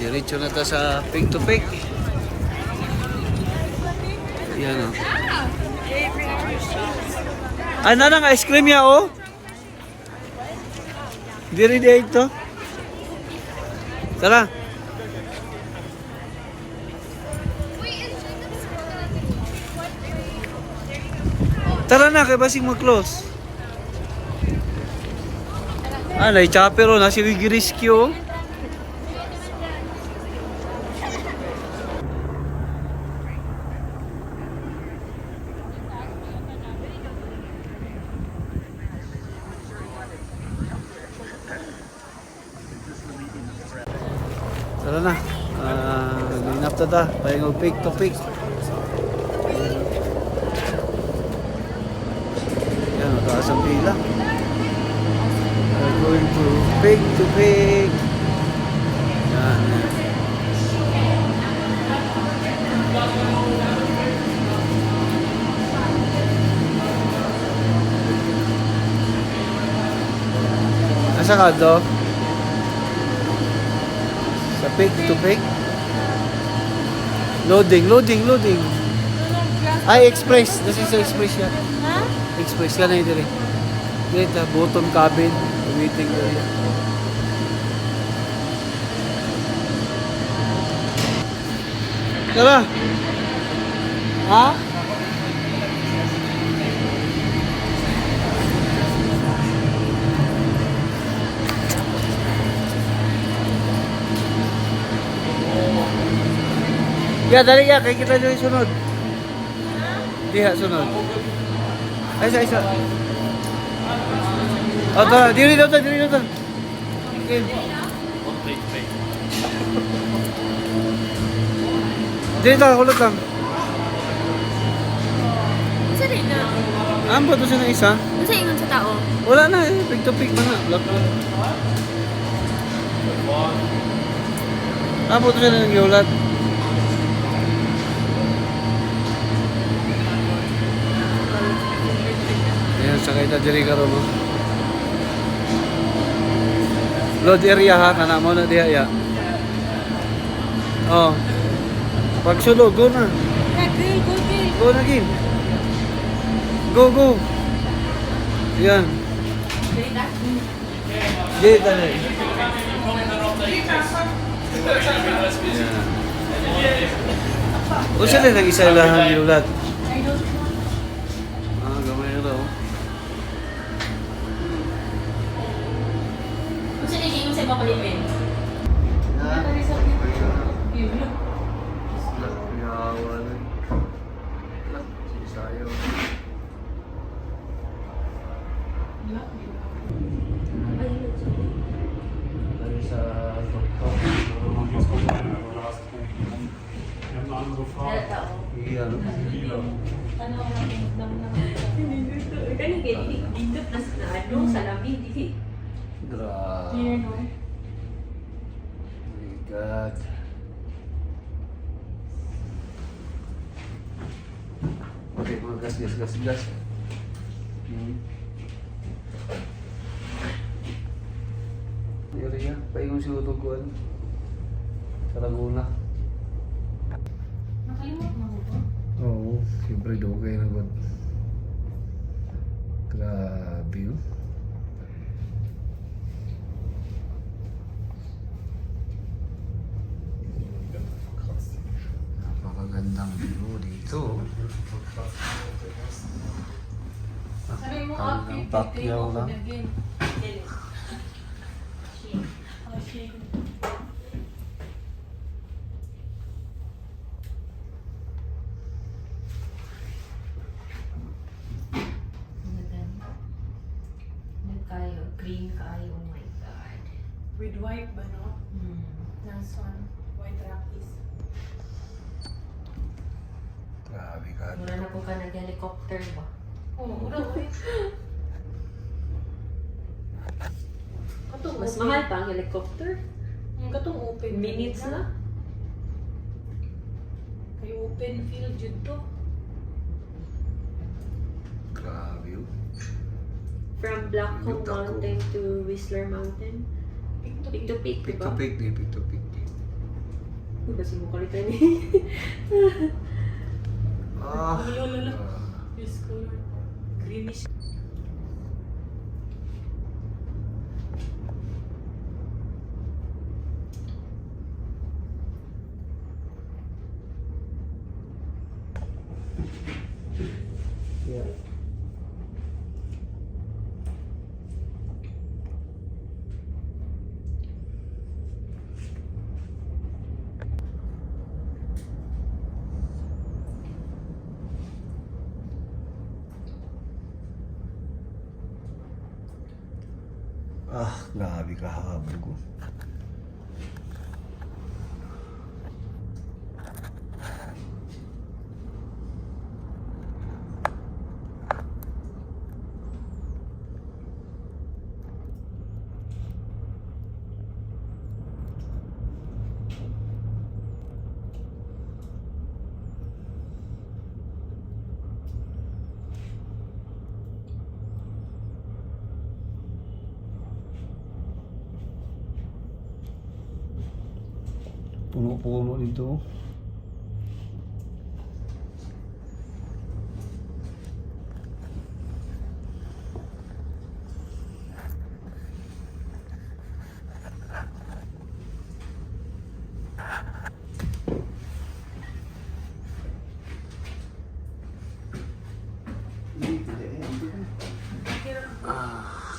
Diretso na ta sa Pick to Pick. Yan o. Ay, nanang ice cream ya o. Diri dito. Tara. Tara na, kay basing mag-close. Ah, nai-chopper o. Nasi Wigiriski o. Tara na. Linap ta ta. Pahingog pick to pick. Yan, mataas ang pila. We're going to pick. Yan. Nasa ka do? Sa pick to pick? Loading. Ay, express. This is express yan. Ha? Express ka na yun dire. Dito, bottom cabin. Waiting area. Tara! Ha? Ya, dali ya. Kaya kita dyan sunod. Diha, sunod. Ay, isa. Oh, tara. Diri daw ta. Okay. Diri ta, kulot lang. Sa rin na? Amo to siya ng isa. Ano sa ingon sa tao? Wala na eh. Pick to pick na. Lock na. Amo to siya ng giulat. Ayan, sakay na diri ka ron. Load area ha, kana mo na diha ya. Oh. Pag sulog, go na. Go na gin. Go. Yan. Dito na. O sila nang isa lahan yung ulat. Gamay na daw. Gusto niya yung sa makulipin? Grabe. My God. Okay, mga gas. Yari yan, paingon si Utuguan. Sa Laguna. Nakalimot mo ko? Oo, siyempre daw kayo na. Grabe yun. Napakagandang view dito. Ang Pacquiao lang. Green kayo, oh my God. With white ba, no? Nice one. White Rockies. Grabe ka. Mura na po ka nag-helicopter ba? Oo, mura ko eh. Mas mahal pa ang helicopter? Katong open. Minutes na? Kay open field yun to. Grabe yun. From Blackcomb Mountain to Whistler Mountain. Pick to Pick to pick, Pick diba? to pick. Kasi mo kalitan ni. Lolo. This color. Greenish. Yeah. Grabe kahabol ko. Puno-puno dito.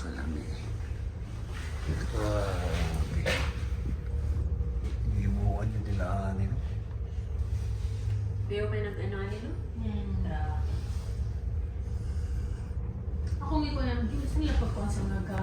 Kalami. Ibuan yung dinaanin. Pero may nag-ano nilo? Grabe. Ako ngi ko yan, saan nila pagpasa nga ka?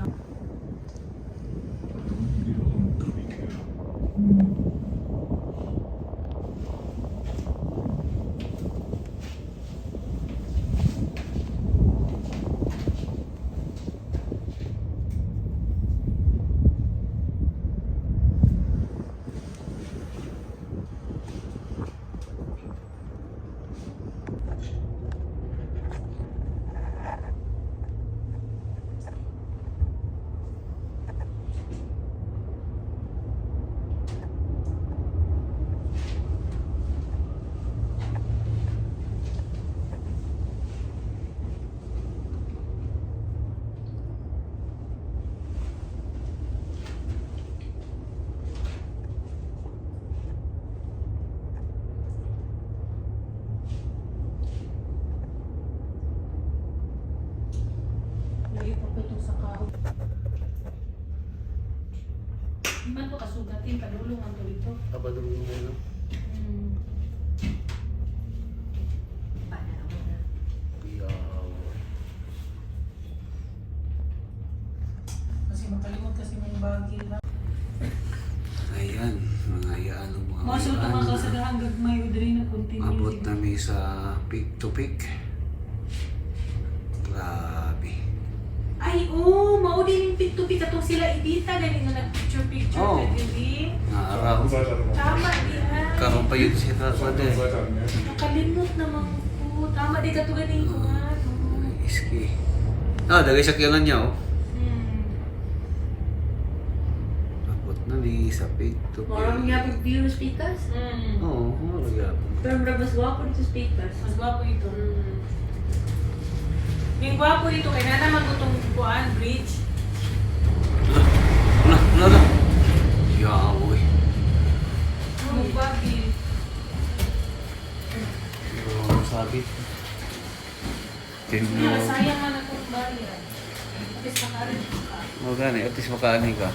Lagi pa pa itong sa kahoy. Di man to kasugatin, kadulong ang to ito. Kapadulong mo na. Panahon na. Kasi makalimot kasi may bagay lang. Ayan, mga yan ang mga Maso ito mga kasagahan gagmay o diri na continue. Abot namin sa peak to peak. Grabe. Ay, oo, maudi yung pick-to-pick atong sila idita dahil nga nag-picture-picture Oo. na dili. Naaraw. Tama di ha. Karoon pa yun siya kada. Nakalimot naman po. Tama di ka to ganin ko nga. Iski. Dagay sakyanan niya oh. Abot namin sa peak to peak. Marami nga pag view ng speakers. Oo, marami yapon. Pero mas gwapo dito speakers. Mas gwapo ito. Yung gwapo dito kay nana magutong kuan bridge. Wala. Yawoy. Yung gwapi. Yung sabit. Kaya Tingnan. sayang man akong bayad. Tapos makarin ka. O gani, at least makaani ka.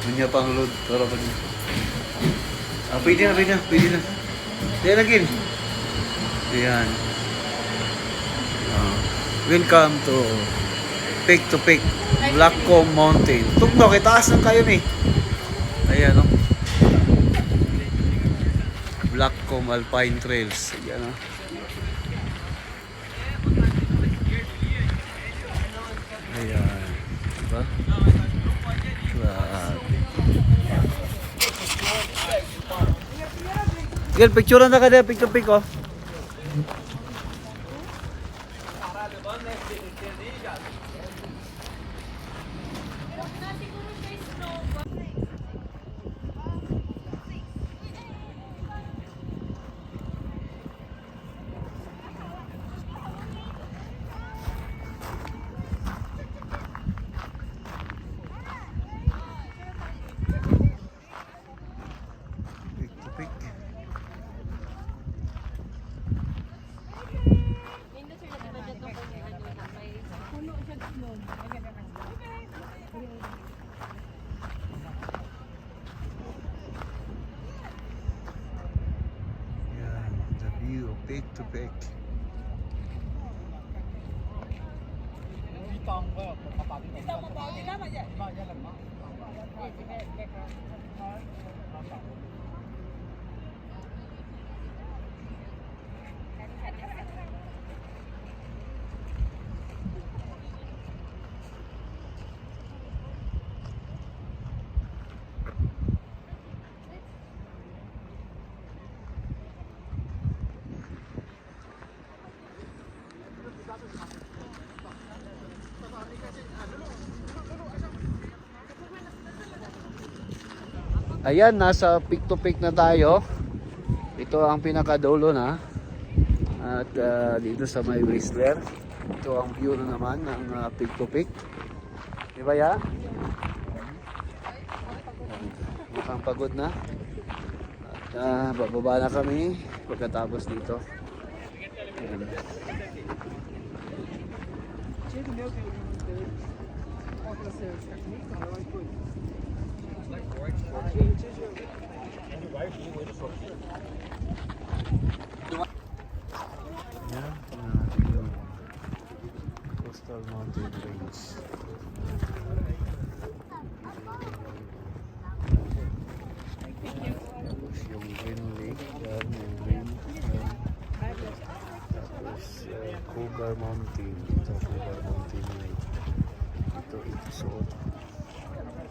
Punya pang load, tara pa din. Pwede na. Diyan lagi. Ayan. Welcome to Peak Blackcomb Mountain. Tugno, kay taas lang kayo ni. Ayan o. Blackcomb Alpine Trails. Ayan o. Ayan. Diba? Grabe. Yan, picturean na ka dyan. Picture pic oh. Pick to pick. Yan, the view, pick to pick. Ayan, nasa pick to pick na tayo. Ito ang pinakadulo na. At dito sa may Whistler, ito ang view na naman ng pick to pick. Di ba ya? Mukhang pagod na. At bababa na kami pagkatapos dito. Ayan. Yan, natin yung Coastal Mountain Range. Tapos yung Green Lake, yan, yung Green. Tapos Cougar Mountain, ito Cougar Mountain Lake. Ito suot.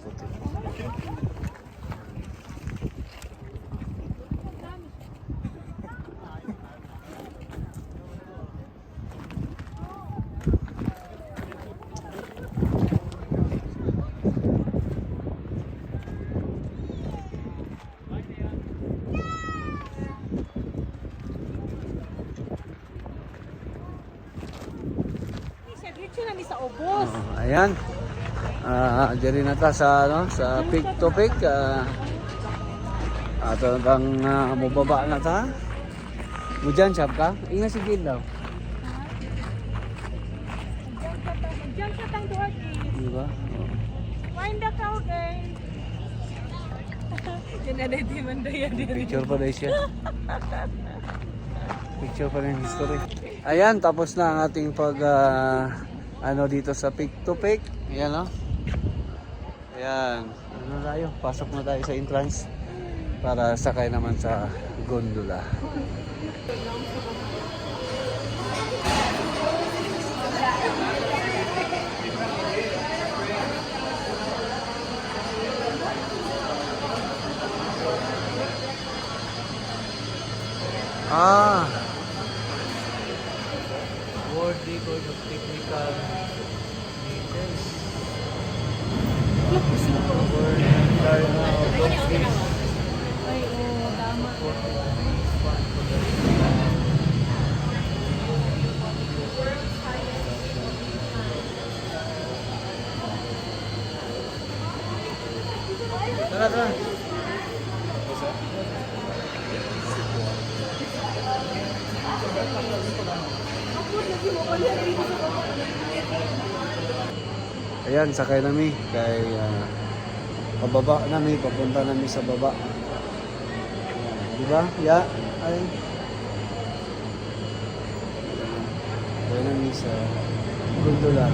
Puti. Ayan. Diyan na ta sa pick to pick. Ato bang mababa na ta. Mujan sab ka? Inga sige daw. Diyan sa tang duha Di ba? Wind the cow guys. Yan na di man daya diri. Picture pa rin siya. Picture pa rin history. Ayan, tapos na ang ating pag dito sa pick to pick. Ayan, no? Ayan. Ano tayo? Pasok na tayo sa entrance para sakay naman sa gondola. World record of technical details. World record of dolphins. Ay, oo, tama. Tara, tara. Ayan, sakay nami kay pababa nami, papunta nami sa baba. Di ba? Ya, ay. Sakay nami sa gondola.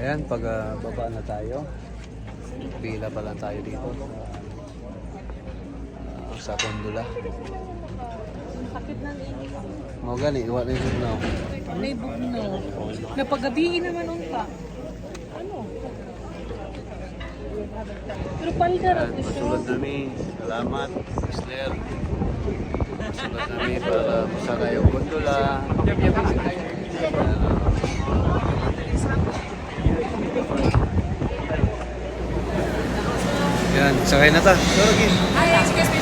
Ayan, pag baba na tayo. Pila pa lang tayo dito. Sa gondola. Sakit ng init. Mga gani, wala yung bugnaw. May bugnaw. Napagabihin naman unta. Ano? Pero palgarap Ayan, ko siya. pasulad namin. Salamat, Whistler. Pasulad namin para masaka yung gondola. Yan, sakay na ta. Hi, you guys be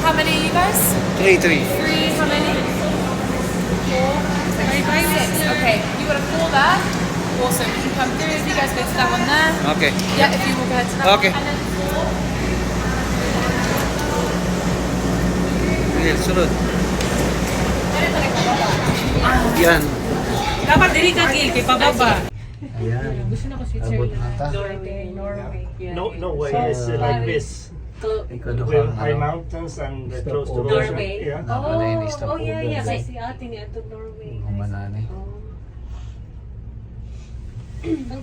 How many are you guys? 3-3. Three. How many? Six. Okay. You got a four there. Awesome. You can come through. You guys go to that one there. Okay. Yeah, if you walk ahead to that Okay. one. And then four. Sige, sunod. Yan. Dapat dili ka Gil, kay pababa. Ayan. Gusto na ko Abot Switzerland. na ta. Norway. No way. It's like this. Ikaduhang With high ano. mountains and close to Norway. ocean. Yeah. Napalinis na po. Kasi ate ni ato Norway. Humanani.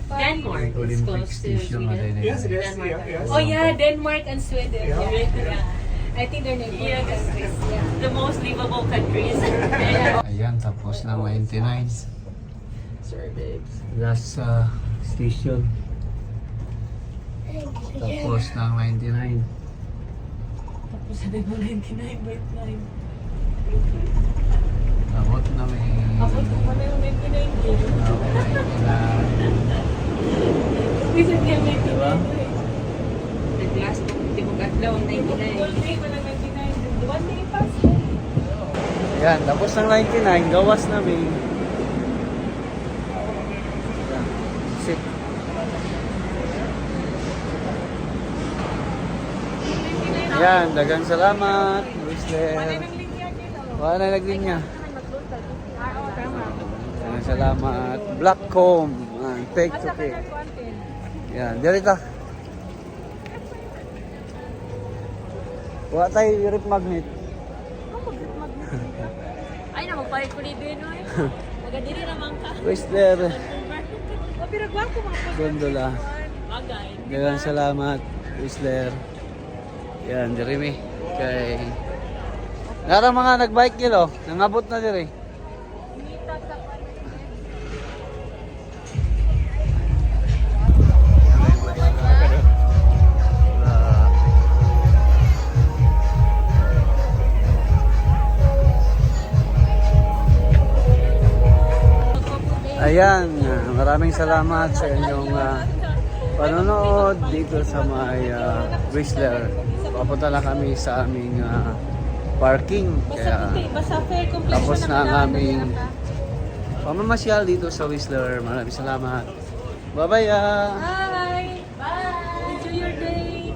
Denmark is Olympic close to station na Sweden. din. Yes, yes, yeah, yes. Oh yeah, Denmark and Sweden. Yeah. Yeah. I think they're neighboring countries. Yeah. The most livable countries. Ayan, tapos ng 99. Sorry, babes. Last station. Tapos ng 99. Tapos sabi mo 99, wait line. Abot na may... Ako ito pa na yung 99 Gil. Bisa niya 99. Diba? The last book, di mo katlaw, 99. Full day pa lang 99. One day pass. Ayan, tapos ng 99, gawas namin. Ayan, sit. Ayan, dagang salamat. Whistler. Wala na naglinya. Dagang salamat. Blackcomb. Take to take. Ayan, dirita. Wala tayo rip magnet. Ay, na magpalit ko ni Benoy. Magadiri naman ka. Whistler. O, pero gwapo mga pag- Gondola. Bagay. Dagang salamat. Whistler. Yan, Jeremy. Kay... Nara mga nagbike nilo. Nangabot na diri. Ayan, maraming salamat sa inyong panonood dito sa may Whistler. Papunta lang kami sa aming parking. Kaya Basta fair completion tapos na ang naman aming natin. pamamasyal dito sa Whistler. Maraming salamat. Bye-bye! Bye! Bye! Enjoy your day!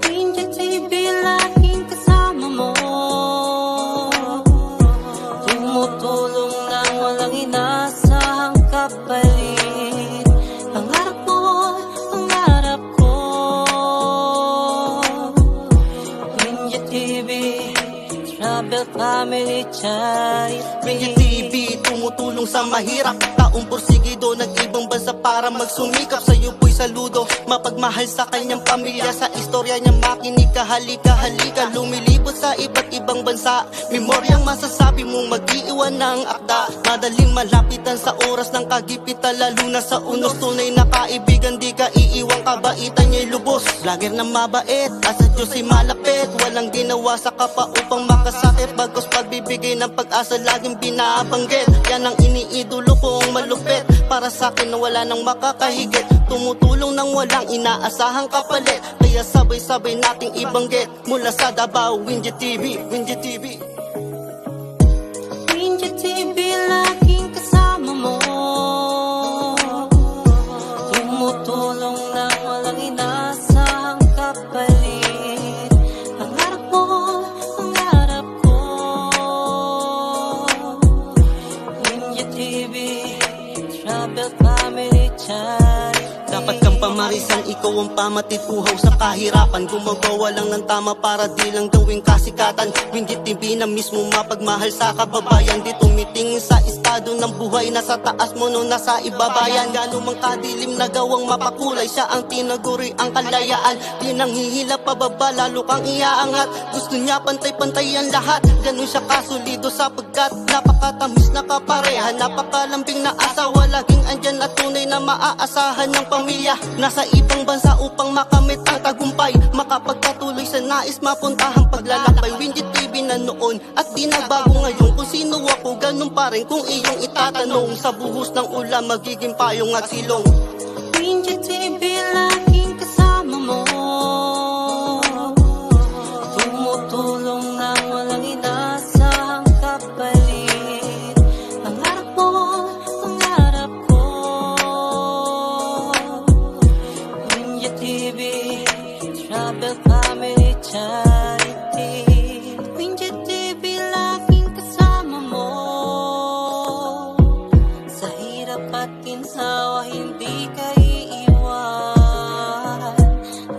Ninja TV laging kasama mo. Tumutulong nang walang inasahang kapalit. Pangarap mo, pangarap ko. Ninja TV, Travel Family Charity. Ninja TV, tumutulong sa mahirap. Taong porsigido, nag-ibang bansa para magsumikap. Sa'yo po'y saludo, mapagmahal sa kanyang pamilya. Sa istorya niya makinig ka, halika, halika. Lumilibot sa iba't ibang bansa. Memoryang masasabi mong mag-iiwan ng akda. Madaling malapitan sa oras ng kagipitan, lalo na sa unos. Tunay na kaibigan, di ka iiwang, kabaitan niya'y lubos. Vlogger na mabait, asa Diyos'y malapit. Walang ginawa sa kapwa upang makasakit. Bagos pagbibigay ng pag-asa, laging binabanggit. Yan ang iniidolo kong malupit. Para sa akin na wala nang makakahigit. Tumutulong nang walang inaasahang kapalit. Kaya sabay-sabay nating ibanggit. Mula sa Davao, Ninja TV, Ninja TV. Ninja TV laging kasama mo. Tumutulong nang walang inasahang kapalit. Pangarap Isang ikaw ang pamatituhaw sa kahirapan, gumagawa lang ng tama para di lang gawing kasikatan. Winggit TV na mismo mapagmahal sa kababayan, di tumitingin sa estado ng buhay, nasa taas mo no nasa ibabayan. Gano'n mang kadilim na gawang mapakulay, siya ang tinaguri ang kalayaan. Di nang hihila pababa, lalo kang iaangat. Gusto niya pantay-pantay ang lahat, ganun siya kasulido sapagkat napakatamis na kapareha, napakalambing na asawa, laging andyan at tunay na maaasahan ng pamilya. Nasa ibang bansa upang makamit ang tagumpay, makapagpatuloy sa nais mapuntahang paglalakbay. Winggit TV na noon at di nagbago ngayon, kung sino ako ganun pa rin kung iyong itatanong. Sa buhos ng ulam magiging payong at silong. Winggit TV laging kasama mo, tumutulong na walang inasahang kapalit. Pangarap mo, pangarap ko. Winggit TV, Travel Family Charity. Winggit TV laging kasama mo, sa hirap at ginhawa hindi ka iiwan.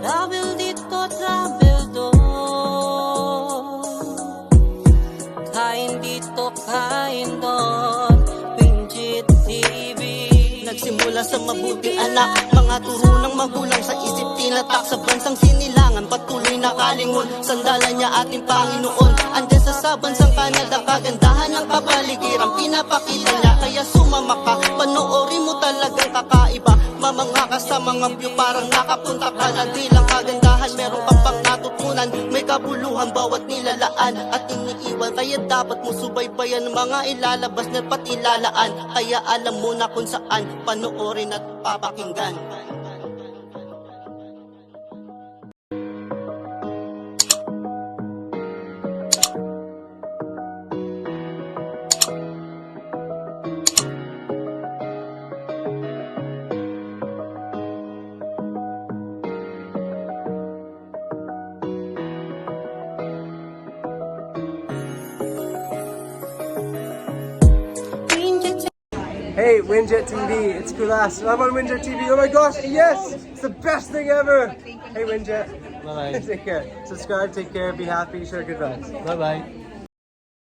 Travel dito, travel doon, kain dito, kain doon. Winggit TV. Nagsimula sa mabuting anak, mga turo ng magulang sa isip tinatak. Sa bansang sinilangan, patuloy na kalingon, sandalan niya ating Panginoon. Andyan sa bansang Canada, kagandahan ng kapaligiran, pinapakita niya, kaya sumama ka. Panoorin mo talagang kakaiba, mamanga ka sa mga view, parang nakapunta ka na. Di lang kagandahan, meron ka pang natutunan, may kabuluhan bawat nilalaan at iniiwan. Kaya dapat mo subaybayan ang mga ilalabas na pati lalaan, kaya alam mo na kung saan panoorin at papakinggan. Hey, Winjet TV, it's Kulas. I'm on Winjet TV. Oh my gosh, yes! It's the best thing ever! Hey, Winjet. Bye-bye. Take care. Subscribe, take care, be happy, share good vibes. Bye-bye.